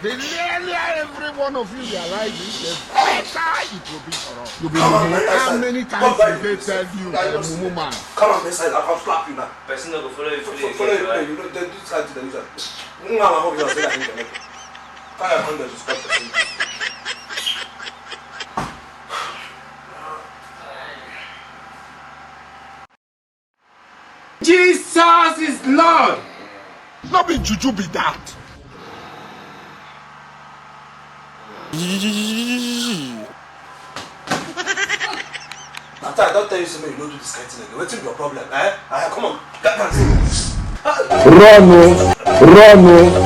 The earlier every one of you realizes, the better it will be for us. You'll be how many times did they tell you, Mumu man? Come on, inside. I'll slap you now. Person not go follow you. Follow you. You know, they do that to the user. I hope you say that in the internet. Can I come there to stop the Jesus is Lord. Not be juju be that. After I don't tell you something, you don't do this kind of thing again. What's your problem? Come on, that can see. Run,